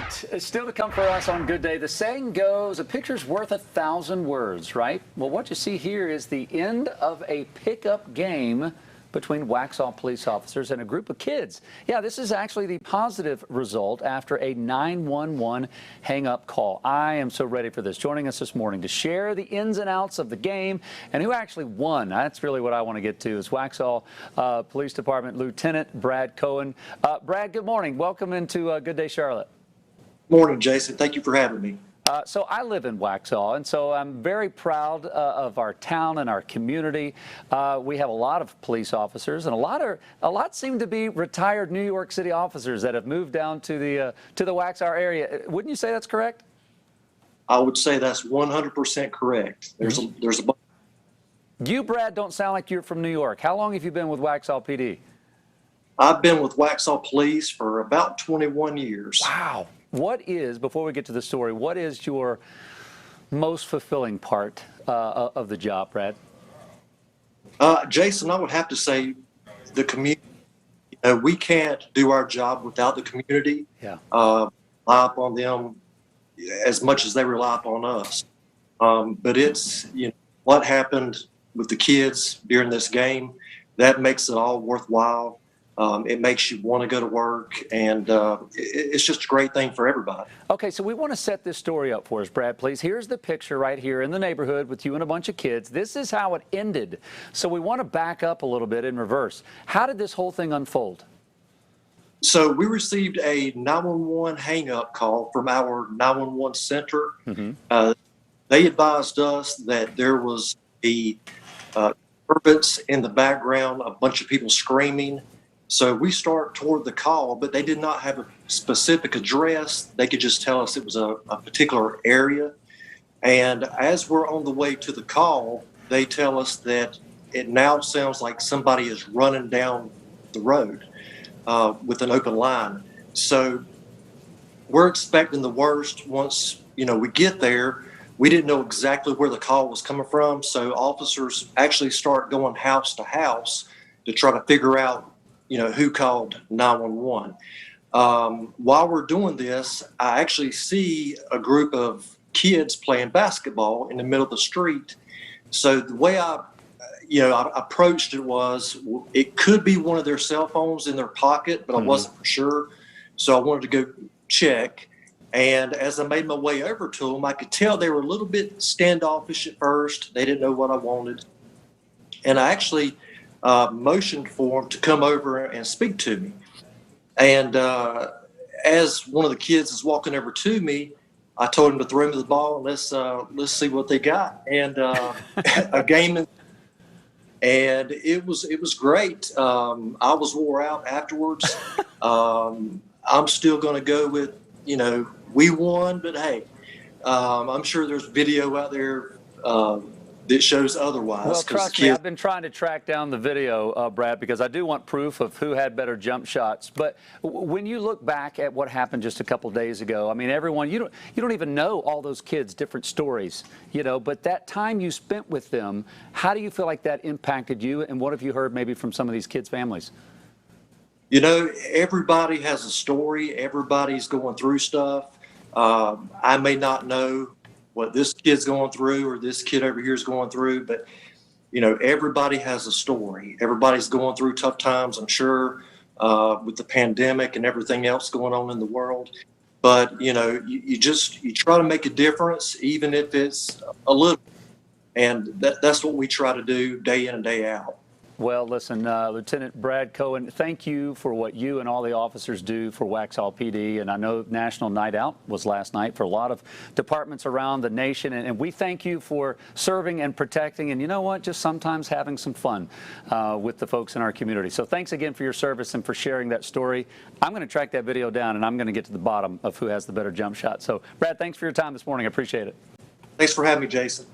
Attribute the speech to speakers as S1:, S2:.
S1: right, still to come for us on Good Day. The saying goes, a picture's worth 1,000 words, right? Well, what you see here is the end of a pickup game between Waxhaw Police Officers and a group of kids. Yeah, this is actually the positive result after a 911 hang-up call. I am so ready for this. Joining us this morning to share the ins and outs of the game and who actually won. That's really what I want to get to is Waxhaw Police Department Lieutenant Brad Cohen. Brad, good morning. Welcome into Good Day, Charlotte.
S2: Morning, Jason. Thank you for having me.
S1: So I live in Waxhaw, and so I'm very proud of our town and our community. We have a lot of police officers, and a lot seem to be retired New York City officers that have moved down to the Waxhaw area. Wouldn't you say that's correct?
S2: I would say that's 100% correct. There's a
S1: You, Brad, don't sound like you're from New York. How long have you been with Waxhaw PD?
S2: I've been with Waxhaw Police for about 21 years.
S1: Wow. What is, before we get to the story, what is your most fulfilling part of the job, Brad?
S2: Jason, I would have to say the community. We can't do our job without the community.
S1: Yeah.
S2: Rely upon them as much as they rely upon us. But it's, what happened with the kids during this game, that makes it all worthwhile. It makes you want to go to work, and it's just a great thing for everybody.
S1: Okay, so we want to set this story up for us, Brad, please. Here's the picture right here in the neighborhood with you and a bunch of kids. This is how it ended. So we want to back up a little bit in reverse. How did this whole thing unfold?
S2: So we received a 911 hang-up call from our 911 center. They advised us that there was a disturbance in the background, a bunch of people screaming. So we start toward the call, but they did not have a specific address. They could just tell us it was a particular area. And as we're on the way to the call, they tell us that it now sounds like somebody is running down the road with an open line. So we're expecting the worst. Once, we get there, we didn't know exactly where the call was coming from. So officers actually start going house to house to try to figure out who called 911. While we're doing this, I actually see a group of kids playing basketball in the middle of the street. So the way I approached it was, it could be one of their cell phones in their pocket, but I wasn't for sure. So I wanted to go check. And as I made my way over to them, I could tell they were a little bit standoffish at first. They didn't know what I wanted. And I actually motioned for him to come over and speak to me. And as one of the kids is walking over to me, I told him to throw me the ball and let's see what they got. And a game, and it was great. I was wore out afterwards. I'm still going to go with we won, but hey, I'm sure there's video out there that shows otherwise.
S1: Well, trust me, I've been trying to track down the video, Brad, because I do want proof of who had better jump shots. But when you look back at what happened just a couple of days ago, I mean, everyone, you don't even know all those kids' different stories, but that time you spent with them, how do you feel like that impacted you? And what have you heard maybe from some of these kids' families?
S2: Everybody has a story. Everybody's going through stuff. I may not know what this kid's going through or this kid over here is going through, but everybody has a story. Everybody's going through tough times, I'm sure, with the pandemic and everything else going on in the world. But you try to make a difference, even if it's a little, and that's what we try to do day in and day out.
S1: Well, listen, Lieutenant Brad Cohen, thank you for what you and all the officers do for Waxhaw PD. And I know National Night Out was last night for a lot of departments around the nation. And we thank you for serving and protecting. And you know what? Just sometimes having some fun with the folks in our community. So thanks again for your service and for sharing that story. I'm going to track that video down, and I'm going to get to the bottom of who has the better jump shot. So, Brad, thanks for your time this morning. I appreciate it.
S2: Thanks for having me, Jason.